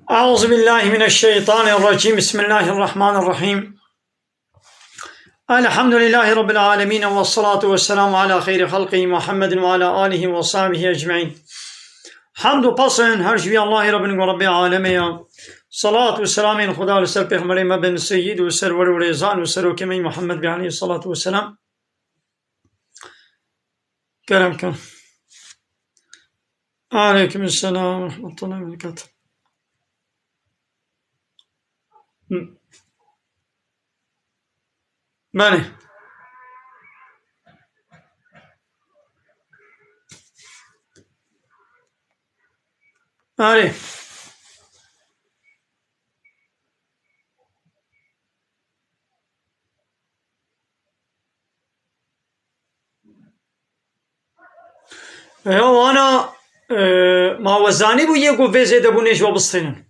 أعوذ بالله من الشيطان الرجيم بسم الله الرحمن الرحيم الحمد لله رب العالمين والصلاة والسلام على خير خلقه محمد وعلى آله وصحبه أجمعين. حمد و پسند هر شوی الله رب و رب العالمین. صلاة و سلام خدا لسر پیغمبر مبن سید و سرور و ریزان و سروکمی محمد علیه الصلاة والسلام. کرم کن. علیکم السلام و رحمت الله و برکاته. بله. آره. وانا ما وزانی بو یه گو ویزه بونیش و بستینن.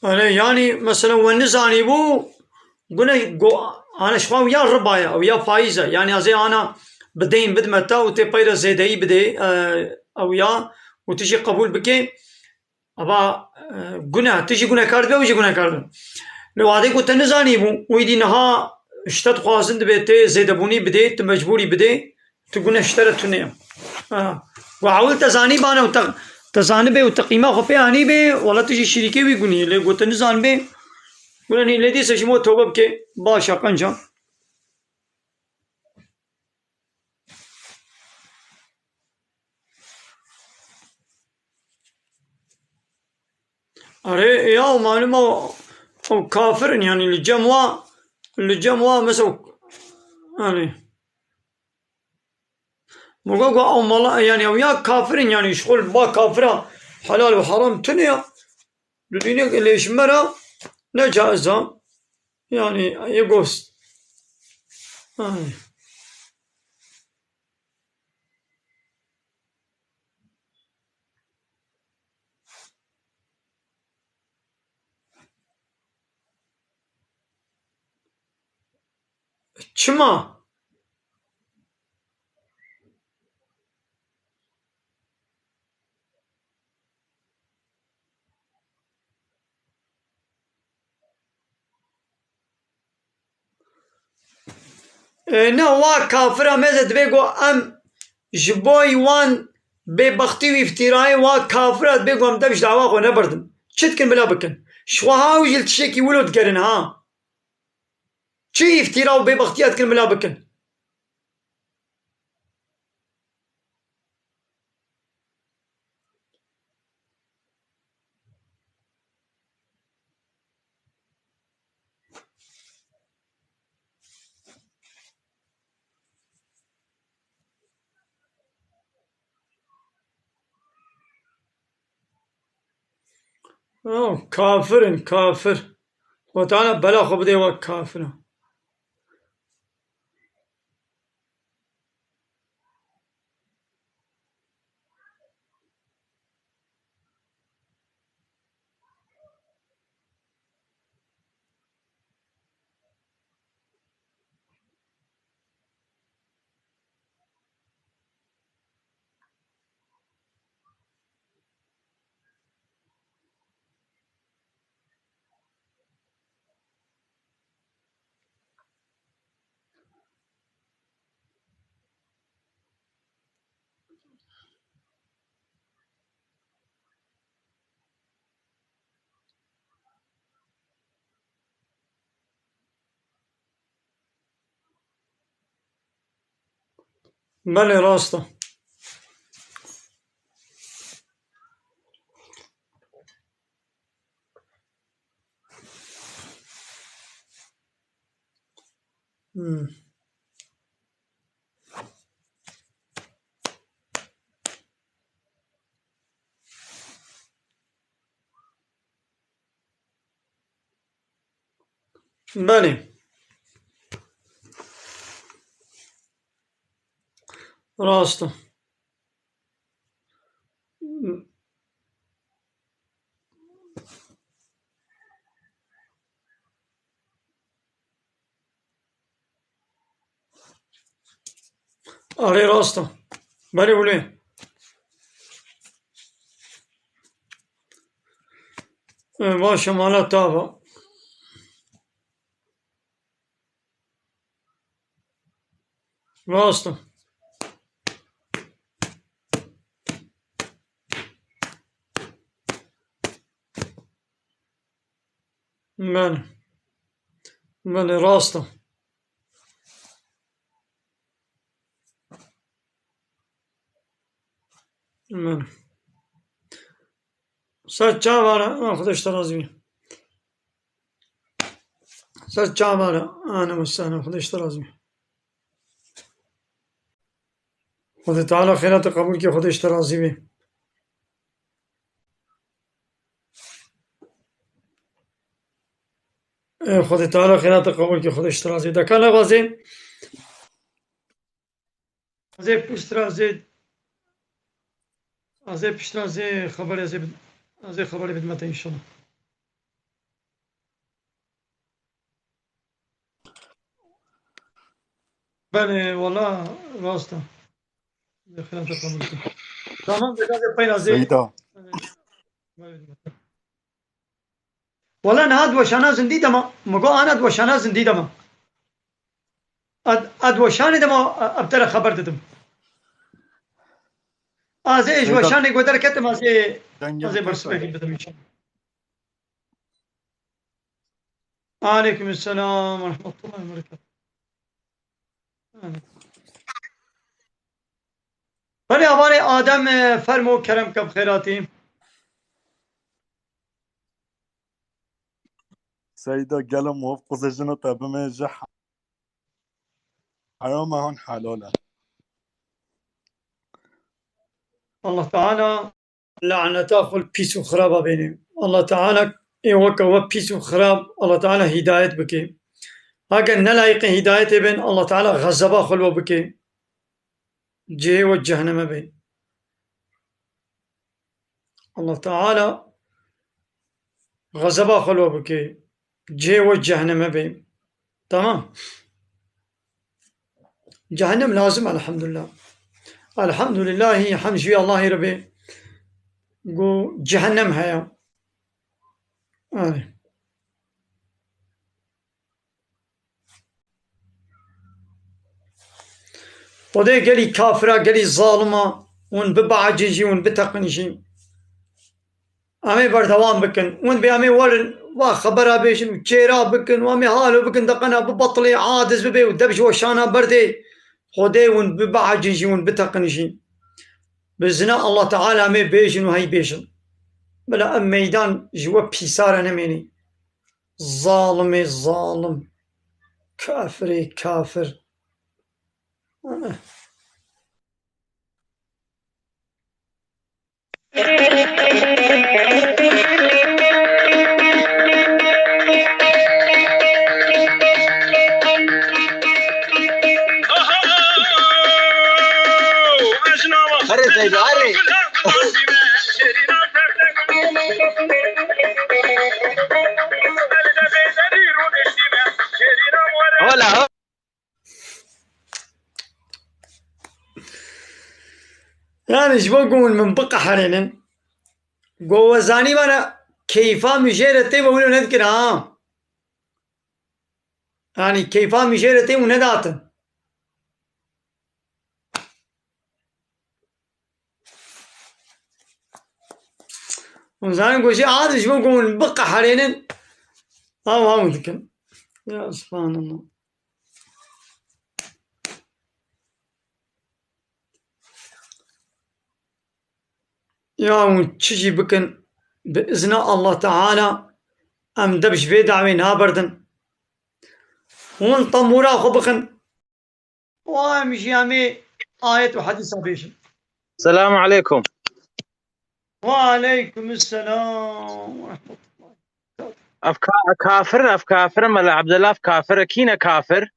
آره یعنی مثلا ونزانی بو گونه گو أنا شخوا ويا الرباية أو يا فايزة يعني أزي أنا بدين بدمتا وتبير زيدي بدي أو يا وتجي قبول بكي أبا جنا تجي جنا كارد ويجي جنا كارد لو هذا كنت نزاني بو ويدي نها اشتت خوازند بيتي زيدبوني بدي تمجبوري بدي تقولنا اشترت تنيم وعول تزاني بانا تزاني به وتقيمة خفية هني به ولا تجي شريكي ويقولني اللي قلت نزان به ولاني لدي سجمو توبة بكي باشا قنجا. أري يا معلومة أو كافر يعني الجموع مثلا يعني مقول أو ملا يعني أو يا كافر يعني شغل با كافرة حلال وحرام تنيا لدينا ليش مرة نجازة يعني يقص شما نوا كافرة ماذا تبيقو أم جبوي وان ببختي وافتراي وا كافرة تبيقو أم دبش دعواق ونبردن شتكن بلا بكن شوها وجل تشيكي ولد قرن ها شي افتراء وببختيات كن بلا بكن. كافر وتعالى بلا خبدي وكافر. بله راسته. بله راسته. آره راسته. بله ولی باشه مالا تابا راسته بله بله راسته بله سر چه باره خودش ترازی سر چه باره انا مستانه خودش ترازی خود تعالی خیرات قبول که خودش ترازی بی خود تعالی خیرات قبول که خودش ترازی دکانه بازی ازی پشت رازی ازی پشت رازی خبر ازی خبری بدمت انشالله بله والا راسته خیرات قبول که تمام دیگه پین ازی سيدة والله انا ادوش انا زندي دما مقو انا ادوش انا زندي دما ادوشاني دما ابتر خبر ددم ازي ايش سيدة وشاني قدر كتم ازي جنگل ازي برسبه كيفك؟ بدم ان شاء الله عليكم السلام ورحمه الله وبركاته بله آبان آدم فرمو کرم کب خیراتی سيدة قلم موفق زجنة بما جح حرام هون حلالا الله تعالى لعنة تاخل بيسو خرابة بيني الله تعالى وكا و بيسو خراب الله تعالى هداية بكي هكا نلايق هداية بين الله تعالى غزبا خلوة بكي جي وجهنم بين الله تعالى غزبا خلوة بكي جي وجهنم بين تمام جهنم لازم الحمد لله الحمد لله حمد شوي الله ربي قو جهنم هيا وده قالي كافرة قالي ظالمة ون ببعججي ون بتقنشي امي بردوام بكن ون بي امي ورن وخبرها بيشن وشيرا بكن وامي هالو بكن دقنا ببطلي عادز ببي ودبش وشانا بردي خدي ون ببعججي ون بتقنشي بزنا الله تعالى امي بيشن وهي بيشن بلا ام ميدان جوا بيسارة نميني ظالمي ظالم كافري كافر अरे सही अरे होला يعني ايش بقول من بقى حرينا قوة زاني وانا كيفا مشيرة تيبا ونو نذكر يعني كيفا مشيرة تيبا ونداتن وزاني قوة شيء عاد ايش بقول من بقى حرينا هاو ذكر يا سبحان الله يا وتشجي بكن بإذن الله تعالى أم دبش في دعوين هابردن وان طمورا خبخن وامشي امي آية وحديث بيشن السلام عليكم وعليكم السلام ورحمة الله كافر ملا عبد الله كافر كينا كافر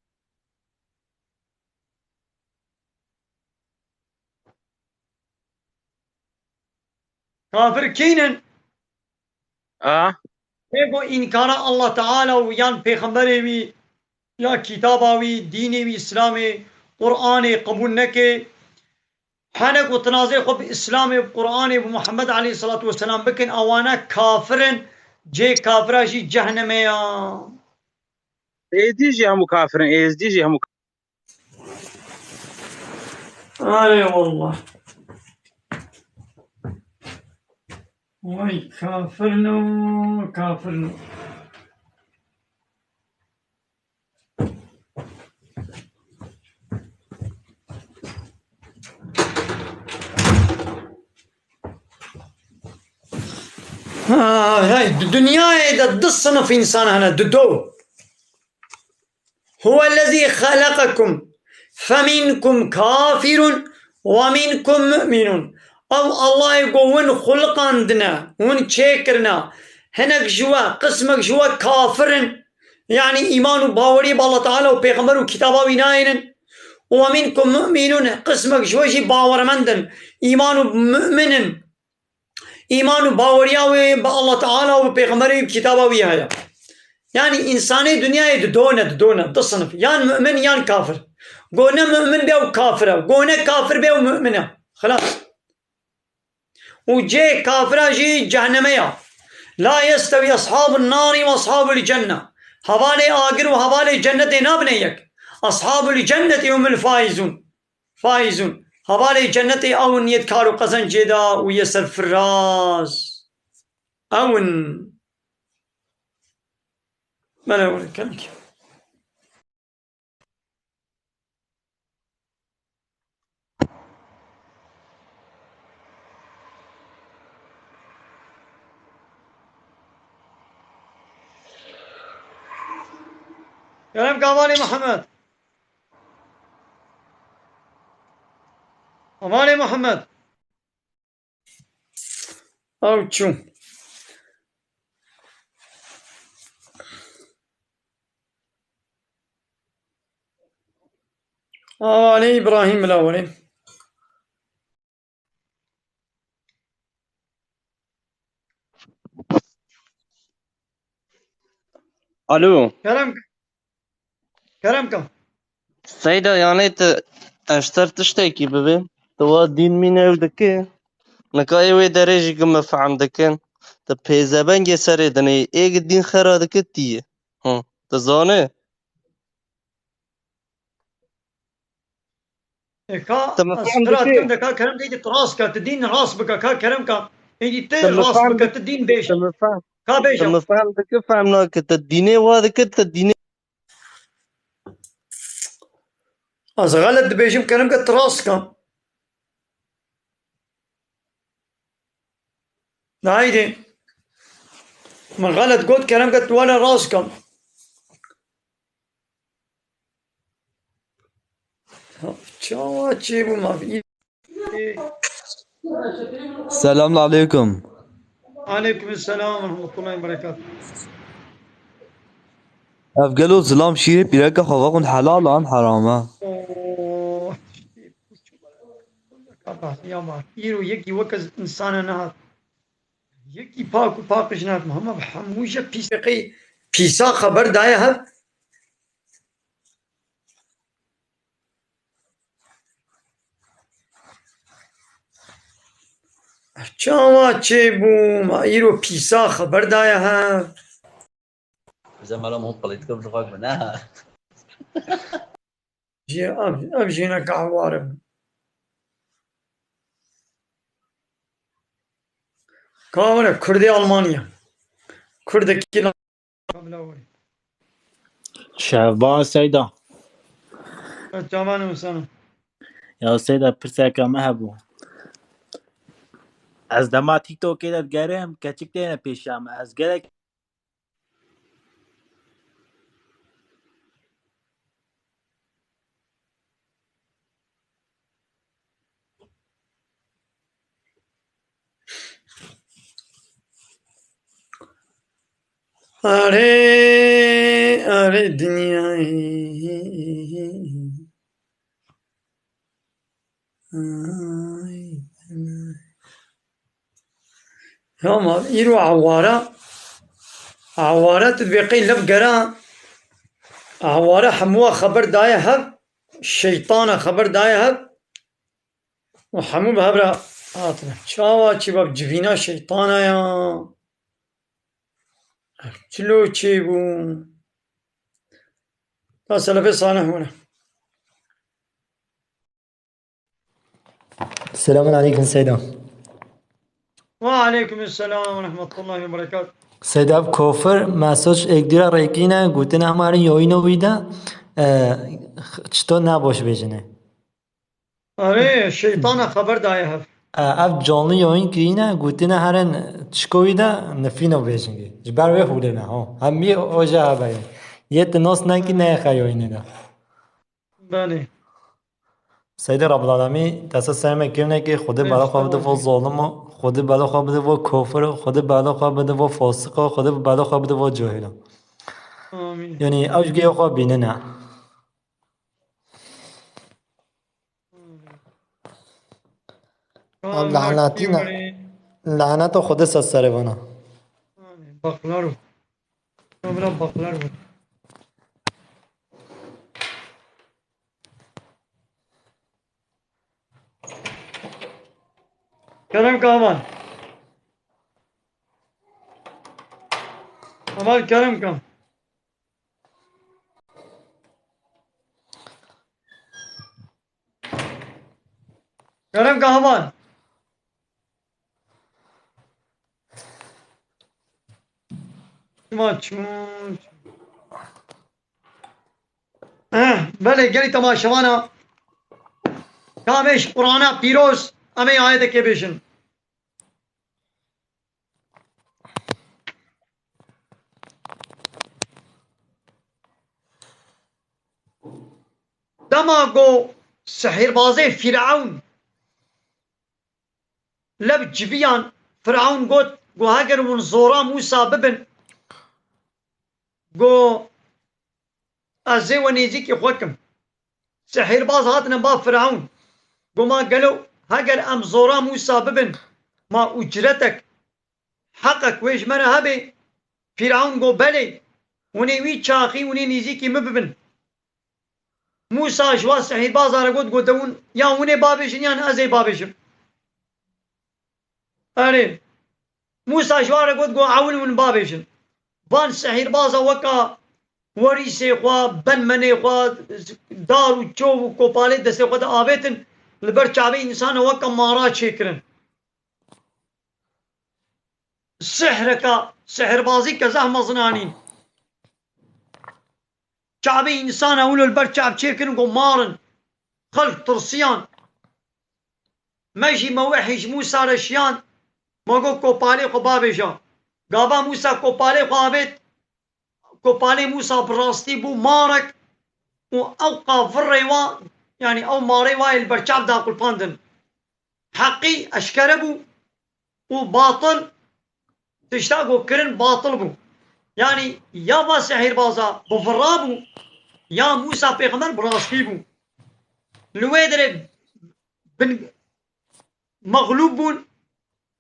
كافر كينن بيقو إنكار الله تعالى ويان پیغمبر وي يا كتابا وي ديني وي إسلامي قرآن قبول نكي حنك وتنازع خب إسلامي وقرآني ومحمد عليه الصلاة والسلام بكن أوانا كافر جي كافر جي جهنم يا ايزديجي هم كافرين ايزديجي هم أي والله وي كافرنو كافرنو هاي الدنيا دد صنف إنسان هنا ددو هو الذي خلقكم فمنكم كافر ومنكم مؤمن أو الله يقول خلق عندنا ون شكرنا هناك جوا قسمك جوا كافر يعني إيمان باوري بالله تعالى وبيغمبر وكتابه ويناين ومنكم مؤمنون قسمك جوا جي باور مندن إيمان مؤمن إيمان باوريا بالله تعالى وبيغمبر وكتابه وياها يعني إنساني دنيا دونة تصنف يعني مؤمن يعني كافر قلنا مؤمن بيو كافرة قلنا كافر بيو مؤمنة خلاص وجي كافرة جي جهنمية لا يستوي أصحاب النار وأصحاب الجنة هوالي آقر وهوالي جنة نابنيك أصحاب الجنة هم الفائزون فائزون هوالي جنة أون يدكارو قزن جدا ويسر فراز أون ما لا أقول لك كلام قوالي محمد قوالي محمد أو شو علي إبراهيم الأولي الو كلامك سيدا يعني اشتر تشتكي ببي تو دين مين evdeki نکای وی درجی کم فهم دکن تا پیزبان یه سر دنی ایک دین خرا دکتیه ها تزانه كا تم فهم أسفرات كم دکه دكا كلام ديدي تراس كا تدين راس بكا كا كلام كا يدي تي تم راس فهم بكا دک تدين بيشا تم فهم كا بيشا تم فهم دکه فهم نا که تا دینه وا دکه تا دینه أز غلط بيجم كلام كا تراس كا هايدي من غلط قلت كلام كا ولا راس كا شو تجيبوا ما في السلام عليكم. عليكم السلام ورحمة الله وبركاته افقلو سلام شيري بيركا خواقون حلال عن حرامه. أوه. يا ما إيرو يكي وكز إنسان نهار يكي باكو باقش نهار محمد حموشة بيسقي بيسا خبر دايا هب چاوا چه بو ما ایرو پیسا خبر دایا ها زمان هم پلیتکم رفاق منها جي اب جينا كعوارب كامرة كردي ألمانيا كرد كيلا قبل أول شهباز سيدا جوان مسنا يا سيدا برساكا مهبو از دما تيك توك كده تقارهم كاتشك تينا بيشام از قالك أري الدنيا يوم يرو عوارة تبقي لبقرا عوارة حموها خبر دايا هب الشيطان خبر دايا هب وحمو بهبرا هاتنا شاوا چی باب جوینا شیطانا یا چلو چی بون تا سلفه صالح هنا Selamun aleyküm Seyda. وعليكم السلام ورحمة الله وبركاته. Seyda kofir mesaj ekdira rekine gutine hamarin yoyino vida çto naboş bejine. أري الشيطان خبر داية هف Ev canlı yoyun kirine gutine herin çko vida nefino bejinge. Jber ve hulena ha. Hem bir oja haberin. Yet nos neki ne yoyine da. بله سید رب العالمین دست سرمه کنه که خود بلا خواه بده و ظالم خود بلا خواه بده و کافر خود بلا خواه بده و فاسق خود بلا خواه بده و جاهل آمين. یعنی اوجگی خواه بینه نه لعنتی نه لعنت خود سره بنا بقلارو نمرا بقلارو کرم کامان عمل کرم کام کرم کامان چون بله گلی تماشوانا کامش قرآن پیروز امی آیت که بیشن دما گو سحر بازی فرعون لب جبیان فرعون گو هگر من زورا موسى ببن گو ازي ونيزي كي خوكم سحر باز هاتنا باب فرعون گو ما قالوا هاجر ام زورا موسى ببن ما اجرتك حقك ويش منا هبي فرعون گو بلي وني وي چاخي وني نيزي كي مببن موسى جوا سحر باز هارا گو دون يا وني بابشن يا ازي بابشم اري موسى جوا گو عون من بابشن بان سحر باز وكا وريسي خوا بن مني خوا دار وچو وكوپالي دسي خوا دا آبيتن لبر چاوي انسان وكا مارا چيكرن سحر بازي كزه مزنانين چاوي انسان اولو لبر چاو چيكرن قو مارن خلق ترسيان ماشي موحش موسى رشيان ما قو كوپالي خوا بابشان قابا موسى كوپالي خوا آبيت كوپالي موسى براستي بو مارك وأوقع فريوا يعني أو ماريوا البرشاب دا قلباندن حقي أشكربو وباطل تشتاقو كرن باطل بو يعني يا با سحر بازا بفرابو يا موسى پیغمبر براستي بو لويدر بن مغلوب بون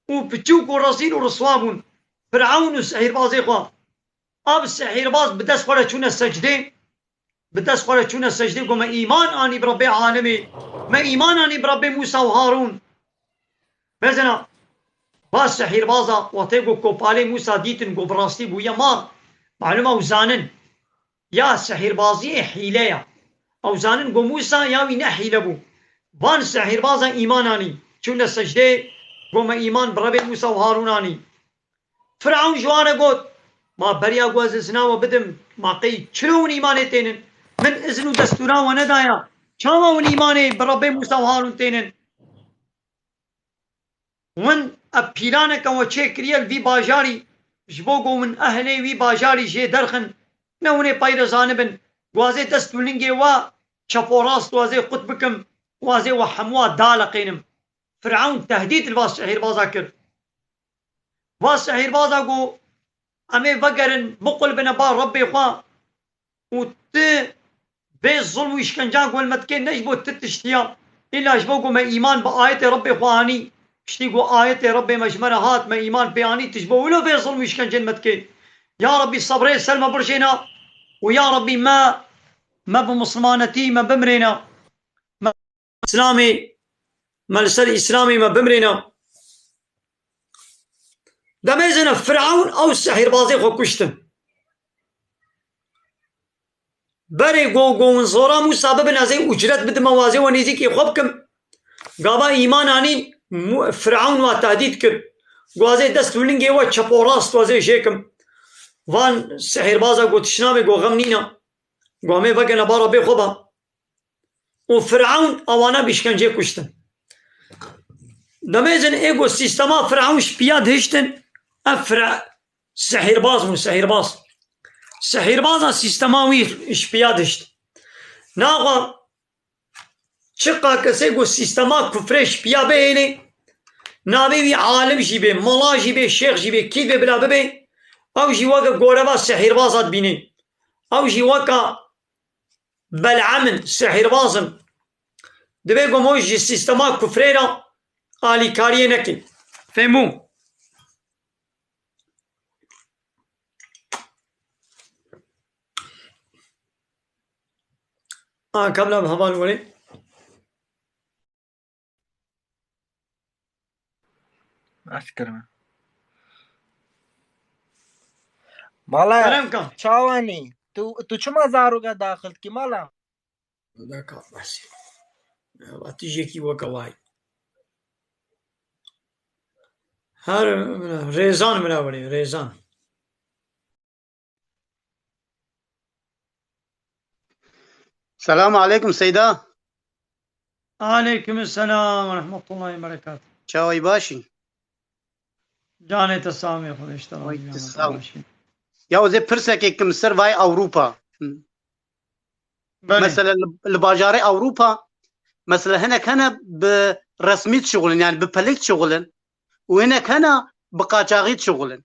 وبتشوك ورصين ورصوابون فرعون وسحر بازي خواه اب سحر باز بدست خوره چونه سجده بدست خوره چونه سجده گو ما ایمان آنی برب عالمی ما ایمان آنی برب موسى و هارون بزنا باز سحر بازا وقتی گو کوپاله موسى دیتن گو براستی بو یا ما معلومه او زانن یا سحر بازی حیله یا او زانن گو موسى یاوی نه حیله بو بان سحر بازا ایمان آنی چونه سجده گو ما ایمان برب موسى و هارون آنی فرعون جوانه گوت ما بريا گواز ازنا و بدم ما قي چلون ایمان تینن من ازنو دستورا و ندایا چاما ون ایمان برب موسى و هارون تینن ون اپیرانه که و چه کریل وی باجاری جبوگو من اهلی وی باجاری جه درخن نونه پایر زانبن گوازه دستولنگی و چپوراست وازه قد بکم وازه و حموا دالقینم فرعون تهدید الواس سحر بازا کرد واس سحر بازا گو امي وقرن بقل بنبار ربي خوا وت بي الظلم ويشكنجا قول متكين نجبو تتشتيا إلا جبوكو ما إيمان بآية ربي خواني اشتيقو آية ربي مجمرة هات ما إيمان بياني تجبو ولو بي الظلم ويشكنجن متكين يا ربي صبري سلمى برشينا ويا ربي ما بمسلمانتي ما بمرينا اسلامي مال سر إسلامي ما بمرنا دميزنا فرعون أو السحر بازي خو كشتن بري جو زورا موسى ببن ازي اجرت بد موازي ونيزي كي خبكم غابا ايمان اني فرعون وا تهديد كر غوازي دست ولنگي وا چپوراست وازي شيكم وان سحر بازا گو تشنامي گو غمنينا گوامي وگنا بارا بي خوبا وفرعون اوانا بشکنجه کشتن دميزن ايگو سيستما فرعون شبياد هشتن افرع سحر باز مو سحر باز سحر بازا سيستماوي شبيادشت ناغا چقا کسی گو سیستما کفرش پیا بینه نابی وی عالم جیبه ملا جیبه شیخ جیبه کید به بلا ببه او جیواکا گوربا سحر بازات بینه او جیواکا بلعمن سحر بازم دبه گو موش سیستما کفره را آلی کاریه نکی فهمو قبل بهوال ولي أشكرا مالا كلام كان شاواني تو چه مزاروگا داخل کی مالا دا کار بحثی وقتی یکی وکوای هر ریزان ملاوری ریزان السلام عليكم سيدا. عليكم السلام ورحمة الله وبركاته. چاوي باشي جاني تسامي خودش وای تمام تساوي يا زي برسك مصر واي اوروبا مثلا الباجاري اوروبا مثلا هنا كان برسمية شغل يعني ببليت شغل وهنا كان بقاچاغيت شغل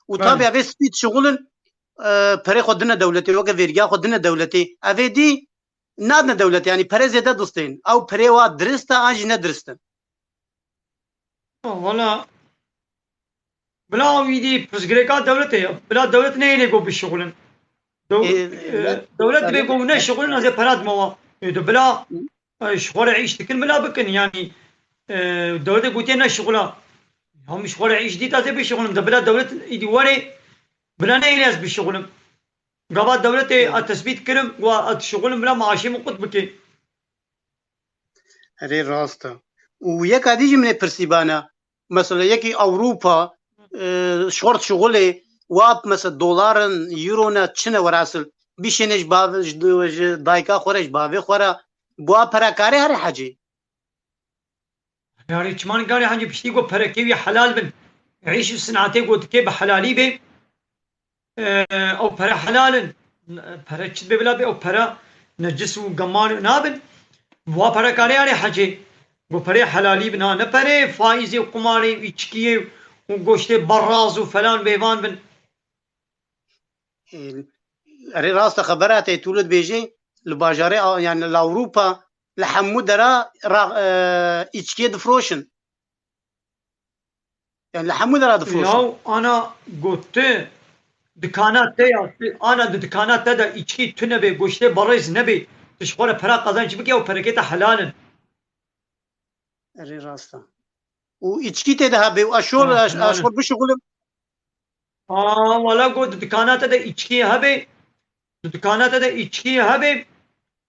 وطابع في سبيد شغل پره خودنا دولتي وقت ويرجع خودنا دولتي افيدي نادنا دولتي يعني پره زيادة دوستين او پره وا درستا اج نه درستن والله بلا ويدي بزغريكا دولتي بلا دولت نه يلقوا بالشغل دولت بيقوا نه شغل زي براد موا بلا شغل عيش تكن بلا بكن يعني دولت قلت لنا شغله هم شغل عيش دي تازي بشغل بلا دولت يدي وري بلا نه يناس بشغل قبل دولتي التثبيت كرم والشغل بلا معاشي مقد بكي اري راستا وياك هذيجي من برسيبانا مثلا يكي اوروبا شورت شغله واب مثلا دولار يورونا تشنا وراسل بيشنج باف دايكا خورج بافي خورا بوا پراكاري هر حاجه يعني كمان قال حاجه بشتي قو بركي حلال بن عيش صناعتي قو تكي بحلالي بي او برا حلال برا كتب بلا بي او برا نجس وقمان نابن وا پراكاري هر حاجه قو برا حلالي بنا نه برا فايزي وقماري ويچكي وگوشت براز وفلان بيوان بن اري راستا خبراتي تولد بيجي الباجاري يعني لاوروبا لحمود را ايشكي دفروشن يعني لحمود را دفروشن ياو انا قلت دكانات تيا انا دكانات تدا ايشكي تنبي گوشت براز نبي تشخور برا قزانچ بكي او بركيتا حلال اري راستا وايشكي تدا بي اشور بشغل ولا قلت دكانات تدا ايشكي هبي دكانات تدا ايشكي هبي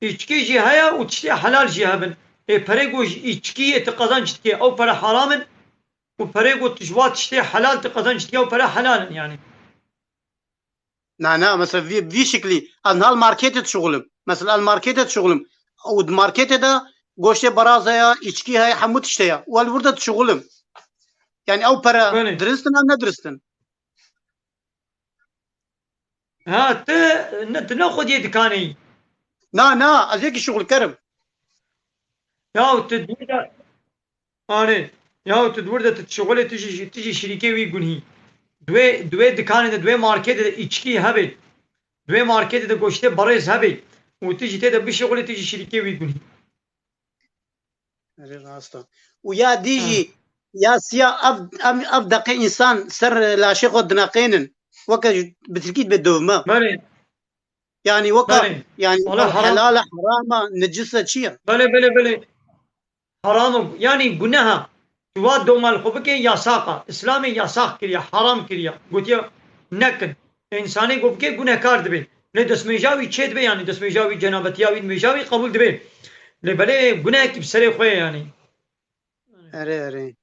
ايشكي جي هيا وتشتي حلال جي هبن اي بريغو ايشكي تقزانچ او برا حرام وبريغو تجوات تشتي حلال تقزانچ او برا حلال يعني نعم مثلا في شكلي انا الماركت شغلم مثلا الماركت شغلم او الماركت ده گوشت برازايا ايشكي هي حمود تشتيا والورده شغلم يعني او برا درستن ام ندرستن ها تناخذ يدكاني نا ازيك شغل كرم يا تدور انا يا تدور تشغل تجي شركه وي گنهي دوي دكان دوي ماركت ايشكي هبي دوي ماركت ده گوشت برز هبي وتجي تدا بشغل تجي شركه وي گنهي راستا ويا ديجي يا سيا اب دقي انسان سر لا شيخ دناقين وكا بتركيد بالدوما يعني وقع يعني حلال حرام نجسة شيء بلي حرام يعني جناها تواد دوم الخبك يا ساقة إسلامي يا ساق كريا حرام كريا قلت يا نكن إنساني قبك جناه كار دبي لدس ميجاوي تشيد بي يعني دس ميجاوي جنابتياوي ميجاوي قبول دبي لبلي جناه كي بسري خوي يعني اره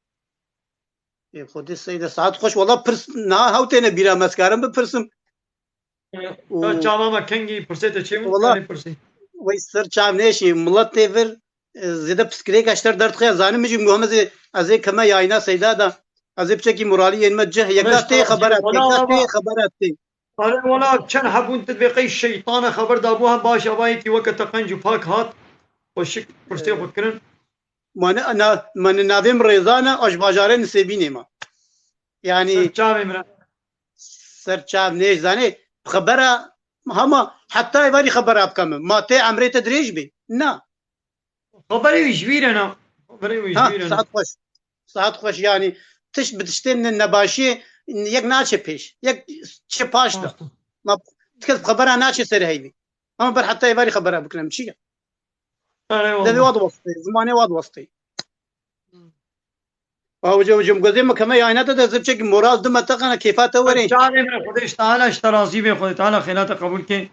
خودی سید ساعت خوش والله پرس نه هاوتینه بیرا مسکارم بپرسم چاما ما کنگی پرسیت چی بود والله پرسی وی سر چاو نیشی ملت تیور زیده پسکری کشتر درد خیلی زانم میجی محمد از کما یاینا سیدا دا از بچکی مورالی این مجه یک دسته خبرات آره ولا چند حبون تطبیقی الشيطان خبر دابوها باش ابایی کی وقت تقنج پاک هات وشک پرسی خود کرن من نادم ريزانا اش باجاره نسبيني ما يعني چاوی مرا سر چاو نيش زاني خبره هما حتى يباني خبر ابكم ما تي عمري تدريج بي نا خبري ويجبير انا خبري ويجبير انا ساعت خوش يعني تش بتشتن النباشي يك ناتش بيش يك تش باش ده ما تكذب خبرها ناتش سر هيبي اما بر حتى يباني خبرها بكلام شيء ده واد وسطي زماني واد وسطي او جو قديم ما كما يعني هذا زبشك مراد دم تقنا كيفاته وري چاوی مرا خودش تعالی اشترازی به خود تعالی خیلات قبول کی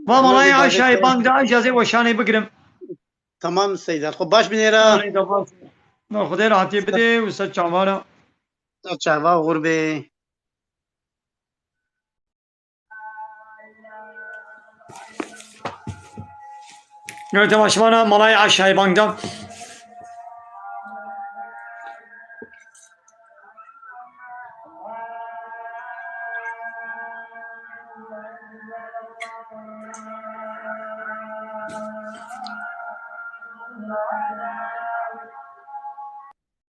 ما مالای عشای بانگ دا اجازه وشانی بگیرم تمام سيدات خب باش بنيرا ما خدای راحتی بده و سچ چاوارا تشاوا غربه نه تماشوانا مالای عشای بانگ دا